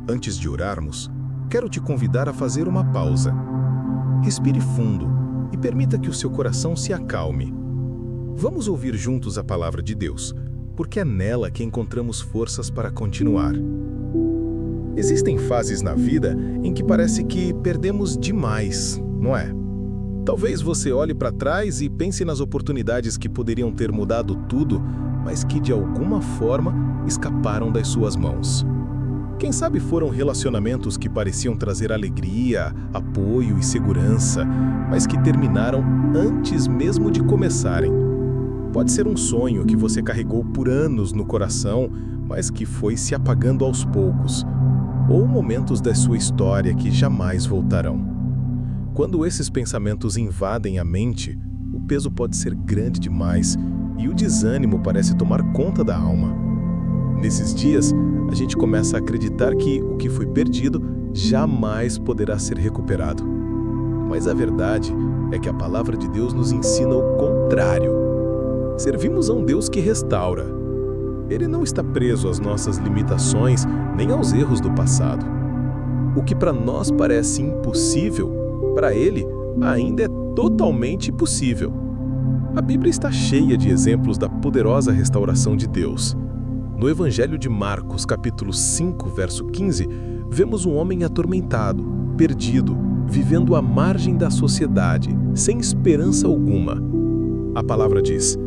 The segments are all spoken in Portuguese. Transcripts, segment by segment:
Antes de orarmos, quero te convidar a fazer uma pausa. Respire fundo e permita que o seu coração se acalme. Vamos ouvir juntos a palavra de Deus, porque é nela que encontramos forças para continuar. Existem fases na vida em que parece que perdemos demais, não é? Talvez você olhe para trás e pense nas oportunidades que poderiam ter mudado tudo, mas que de alguma forma escaparam das suas mãos. Quem sabe foram relacionamentos que pareciam trazer alegria, apoio e segurança, mas que terminaram antes mesmo de começarem. Pode ser um sonho que você carregou por anos no coração, mas que foi se apagando aos poucos, ou momentos da sua história que jamais voltarão. Quando esses pensamentos invadem a mente, o peso pode ser grande demais e o desânimo parece tomar conta da alma. Nesses dias, a gente começa a acreditar que o que foi perdido jamais poderá ser recuperado. Mas a verdade é que a palavra de Deus nos ensina o contrário. Servimos a um Deus que restaura. Ele não está preso às nossas limitações nem aos erros do passado. O que para nós parece impossível, para Ele ainda é totalmente possível. A Bíblia está cheia de exemplos da poderosa restauração de Deus. No Evangelho de Marcos, capítulo 5, verso 15, vemos um homem atormentado, perdido, vivendo à margem da sociedade, sem esperança alguma. A palavra diz: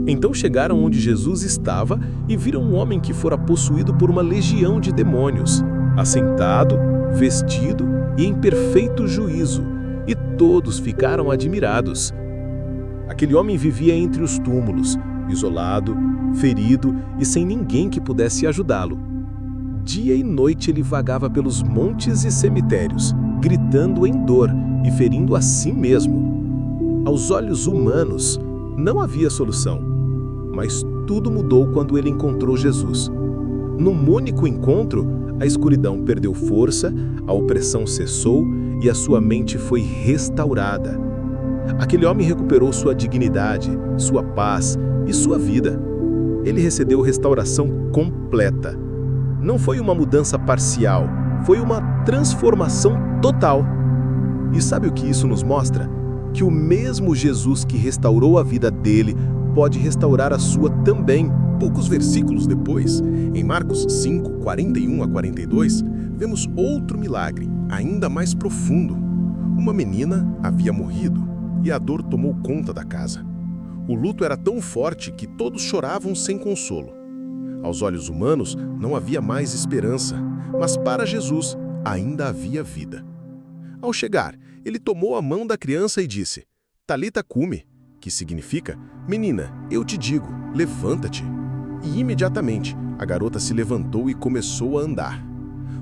então chegaram onde Jesus estava e viram um homem que fora possuído por uma legião de demônios, assentado, vestido e em perfeito juízo, e todos ficaram admirados. Aquele homem vivia entre os túmulos, isolado, ferido e sem ninguém que pudesse ajudá-lo. Dia e noite ele vagava pelos montes e cemitérios, gritando em dor e ferindo a si mesmo. Aos olhos humanos, não havia solução, mas tudo mudou quando ele encontrou Jesus. Num único encontro, a escuridão perdeu força, a opressão cessou e a sua mente foi restaurada. Aquele homem recuperou sua dignidade, sua paz e sua vida. Ele recebeu restauração completa. Não foi uma mudança parcial, foi uma transformação total. E sabe o que isso nos mostra? Que o mesmo Jesus que restaurou a vida dele pode restaurar a sua também. Poucos versículos depois, em Marcos 5, 41 a 42, vemos outro milagre, ainda mais profundo. Uma menina havia morrido e a dor tomou conta da casa. O luto era tão forte que todos choravam sem consolo. Aos olhos humanos não havia mais esperança, mas para Jesus ainda havia vida. Ao chegar, ele tomou a mão da criança e disse: Talita cumi, que significa: menina, eu te digo, levanta-te. E imediatamente a garota se levantou e começou a andar.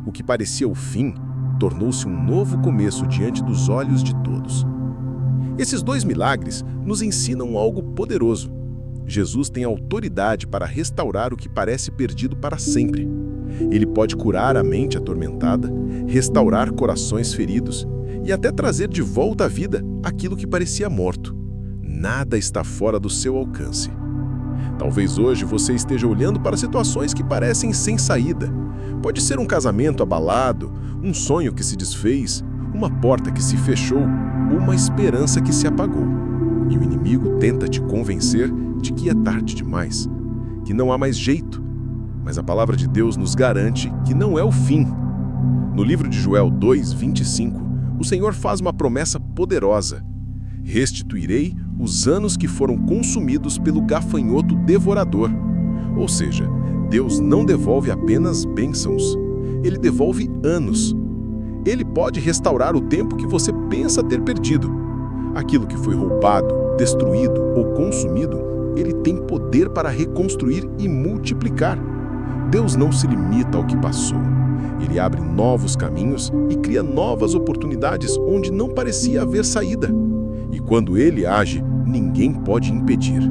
O que parecia o fim tornou-se um novo começo diante dos olhos de todos. Esses dois milagres nos ensinam algo poderoso. Jesus tem autoridade para restaurar o que parece perdido para sempre. Ele pode curar a mente atormentada, restaurar corações feridos e até trazer de volta à vida aquilo que parecia morto. Nada está fora do seu alcance. Talvez hoje você esteja olhando para situações que parecem sem saída. Pode ser um casamento abalado, um sonho que se desfez, uma porta que se fechou, ou uma esperança que se apagou. E o inimigo tenta te convencer de que é tarde demais, que não há mais jeito. Mas a palavra de Deus nos garante que não é o fim. No livro de Joel 2, 25, o Senhor faz uma promessa poderosa: restituirei os anos que foram consumidos pelo gafanhoto devorador. Ou seja, Deus não devolve apenas bênçãos, Ele devolve anos. Ele pode restaurar o tempo que você pensa ter perdido. Aquilo que foi roubado, destruído ou consumido, Ele tem poder para reconstruir e multiplicar. Deus não se limita ao que passou. Ele abre novos caminhos e cria novas oportunidades onde não parecia haver saída. E quando Ele age, ninguém pode impedir.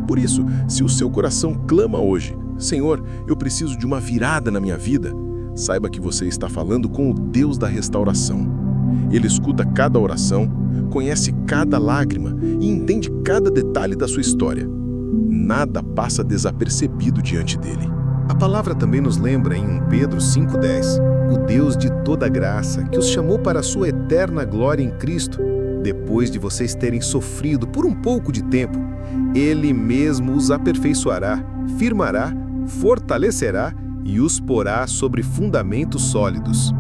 Por isso, se o seu coração clama hoje: Senhor, eu preciso de uma virada na minha vida, saiba que você está falando com o Deus da restauração. Ele escuta cada oração, conhece cada lágrima e entende cada detalhe da sua história. Nada passa desapercebido diante dele. A palavra também nos lembra em 1 Pedro 5,10 O Deus de toda graça, que os chamou para a sua eterna glória em Cristo, depois de vocês terem sofrido por um pouco de tempo, Ele mesmo os aperfeiçoará, firmará, fortalecerá e os porá sobre fundamentos sólidos.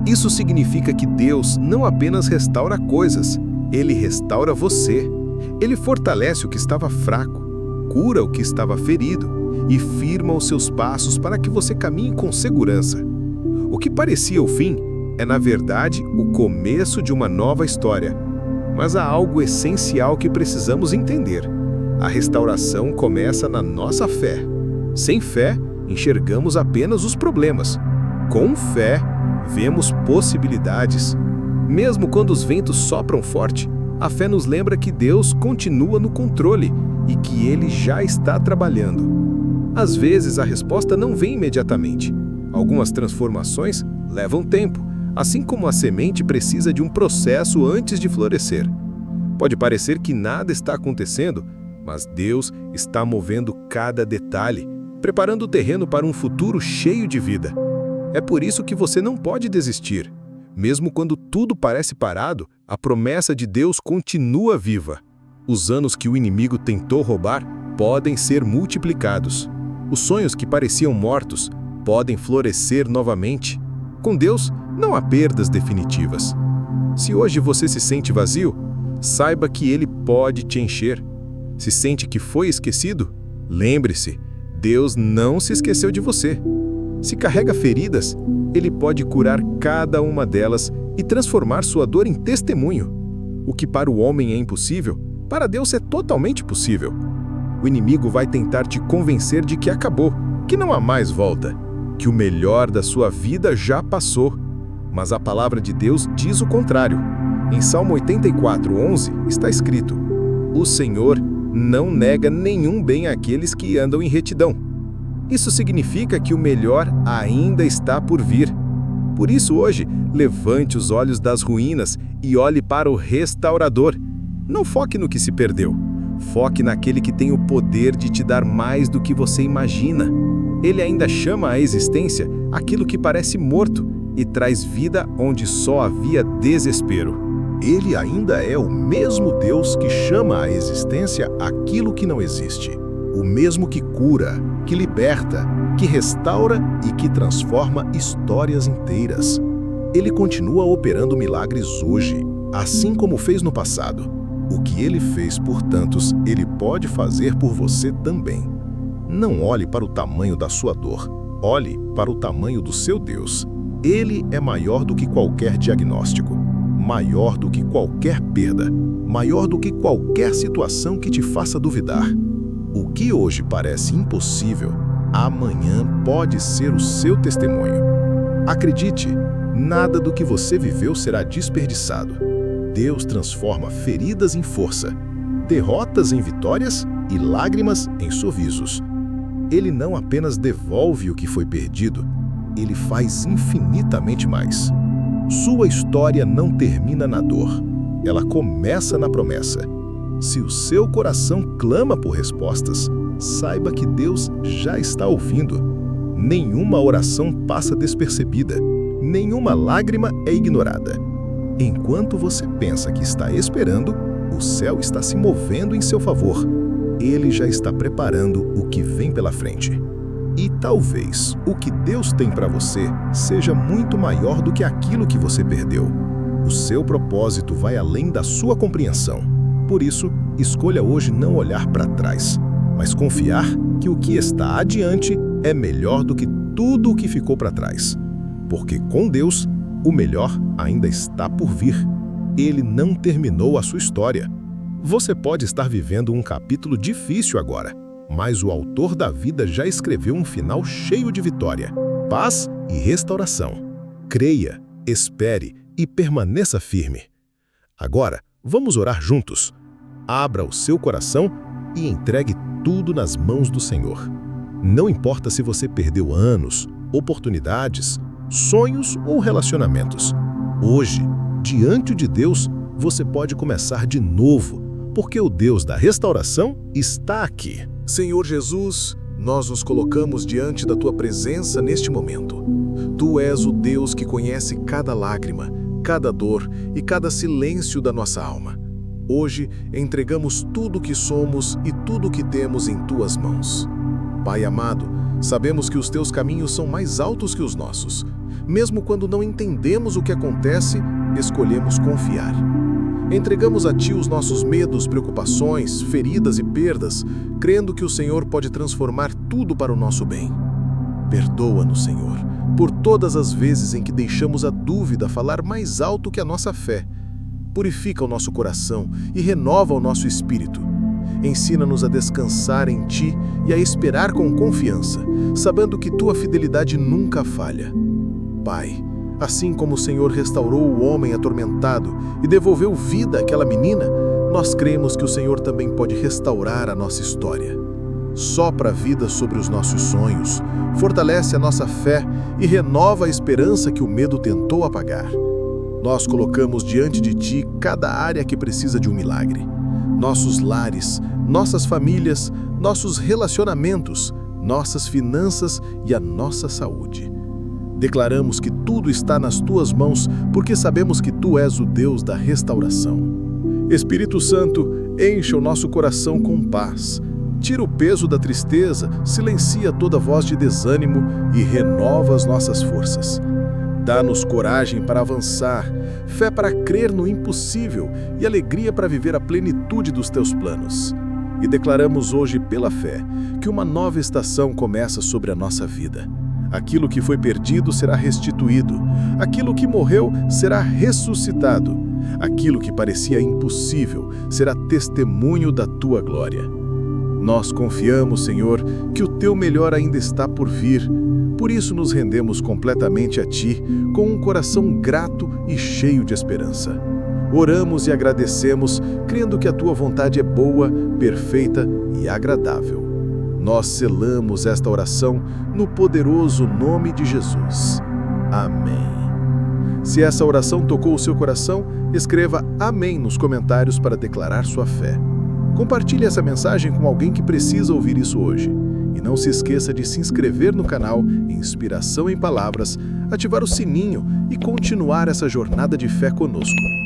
Isso significa que Deus não apenas restaura coisas, Ele restaura você. Ele fortalece o que estava fraco, cura o que estava ferido e firma os seus passos para que você caminhe com segurança. O que parecia o fim é, na verdade, o começo de uma nova história. Mas há algo essencial que precisamos entender. A restauração começa na nossa fé. Sem fé, enxergamos apenas os problemas. Com fé, vemos possibilidades. Mesmo quando os ventos sopram forte, a fé nos lembra que Deus continua no controle e que Ele já está trabalhando. Às vezes, a resposta não vem imediatamente. Algumas transformações levam tempo, assim como a semente precisa de um processo antes de florescer. Pode parecer que nada está acontecendo, mas Deus está movendo cada detalhe, preparando o terreno para um futuro cheio de vida. É por isso que você não pode desistir. Mesmo quando tudo parece parado, a promessa de Deus continua viva. Os anos que o inimigo tentou roubar podem ser multiplicados. Os sonhos que pareciam mortos podem florescer novamente. Com Deus, não há perdas definitivas. Se hoje você se sente vazio, saiba que Ele pode te encher. Se sente que foi esquecido, lembre-se, Deus não se esqueceu de você. Se carrega feridas, Ele pode curar cada uma delas e transformar sua dor em testemunho. O que para o homem é impossível, para Deus é totalmente possível. O inimigo vai tentar te convencer de que acabou, que não há mais volta, que o melhor da sua vida já passou. Mas a palavra de Deus diz o contrário. Em Salmo 84:11 está escrito: "O Senhor não nega nenhum bem àqueles que andam em retidão." Isso significa que o melhor ainda está por vir. Por isso hoje, levante os olhos das ruínas e olhe para o restaurador. Não foque no que se perdeu. Foque naquele que tem o poder de te dar mais do que você imagina. Ele ainda chama à existência aquilo que parece morto e traz vida onde só havia desespero. Ele ainda é o mesmo Deus que chama à existência aquilo que não existe. O mesmo que cura, que liberta, que restaura e que transforma histórias inteiras. Ele continua operando milagres hoje, assim como fez no passado. O que Ele fez por tantos, Ele pode fazer por você também. Não olhe para o tamanho da sua dor, olhe para o tamanho do seu Deus. Ele é maior do que qualquer diagnóstico, maior do que qualquer perda, maior do que qualquer situação que te faça duvidar. O que hoje parece impossível, amanhã pode ser o seu testemunho. Acredite, nada do que você viveu será desperdiçado. Deus transforma feridas em força, derrotas em vitórias e lágrimas em sorrisos. Ele não apenas devolve o que foi perdido, Ele faz infinitamente mais. Sua história não termina na dor, ela começa na promessa. Se o seu coração clama por respostas, saiba que Deus já está ouvindo. Nenhuma oração passa despercebida, nenhuma lágrima é ignorada. Enquanto você pensa que está esperando, o céu está se movendo em seu favor. Ele já está preparando o que vem pela frente. E talvez o que Deus tem para você seja muito maior do que aquilo que você perdeu. O seu propósito vai além da sua compreensão. Por isso, escolha hoje não olhar para trás, mas confiar que o que está adiante é melhor do que tudo o que ficou para trás. Porque com Deus, o melhor ainda está por vir. Ele não terminou a sua história. Você pode estar vivendo um capítulo difícil agora, mas o autor da vida já escreveu um final cheio de vitória, paz e restauração. Creia, espere e permaneça firme. Agora, vamos orar juntos. Abra o seu coração e entregue tudo nas mãos do Senhor. Não importa se você perdeu anos, oportunidades, sonhos ou relacionamentos. Hoje, diante de Deus, você pode começar de novo, porque o Deus da restauração está aqui. Senhor Jesus, nós nos colocamos diante da Tua presença neste momento. Tu és o Deus que conhece cada lágrima, cada dor e cada silêncio da nossa alma. Hoje, entregamos tudo o que somos e tudo o que temos em Tuas mãos. Pai amado, sabemos que os Teus caminhos são mais altos que os nossos. Mesmo quando não entendemos o que acontece, escolhemos confiar. Entregamos a Ti os nossos medos, preocupações, feridas e perdas, crendo que o Senhor pode transformar tudo para o nosso bem. Perdoa-nos, Senhor, por todas as vezes em que deixamos a dúvida falar mais alto que a nossa fé. Purifica o nosso coração e renova o nosso espírito. Ensina-nos a descansar em Ti e a esperar com confiança, sabendo que Tua fidelidade nunca falha. Pai, assim como o Senhor restaurou o homem atormentado e devolveu vida àquela menina, nós cremos que o Senhor também pode restaurar a nossa história. Sopra a vida sobre os nossos sonhos, fortalece a nossa fé e renova a esperança que o medo tentou apagar. Nós colocamos diante de Ti cada área que precisa de um milagre. Nossos lares, nossas famílias, nossos relacionamentos, nossas finanças e a nossa saúde. Declaramos que tudo está nas Tuas mãos, porque sabemos que Tu és o Deus da restauração. Espírito Santo, enche o nosso coração com paz. Tira o peso da tristeza, silencia toda voz de desânimo e renova as nossas forças. Dá-nos coragem para avançar, fé para crer no impossível e alegria para viver a plenitude dos Teus planos. E declaramos hoje, pela fé, que uma nova estação começa sobre a nossa vida. Aquilo que foi perdido será restituído. Aquilo que morreu será ressuscitado. Aquilo que parecia impossível será testemunho da Tua glória. Nós confiamos, Senhor, que o Teu melhor ainda está por vir. Por isso nos rendemos completamente a Ti, com um coração grato e cheio de esperança. Oramos e agradecemos, crendo que a Tua vontade é boa, perfeita e agradável. Nós selamos esta oração no poderoso nome de Jesus. Amém. Se essa oração tocou o seu coração, escreva Amém nos comentários para declarar sua fé. Compartilhe essa mensagem com alguém que precisa ouvir isso hoje. E não se esqueça de se inscrever no canal Inspiração em Palavras, ativar o sininho e continuar essa jornada de fé conosco.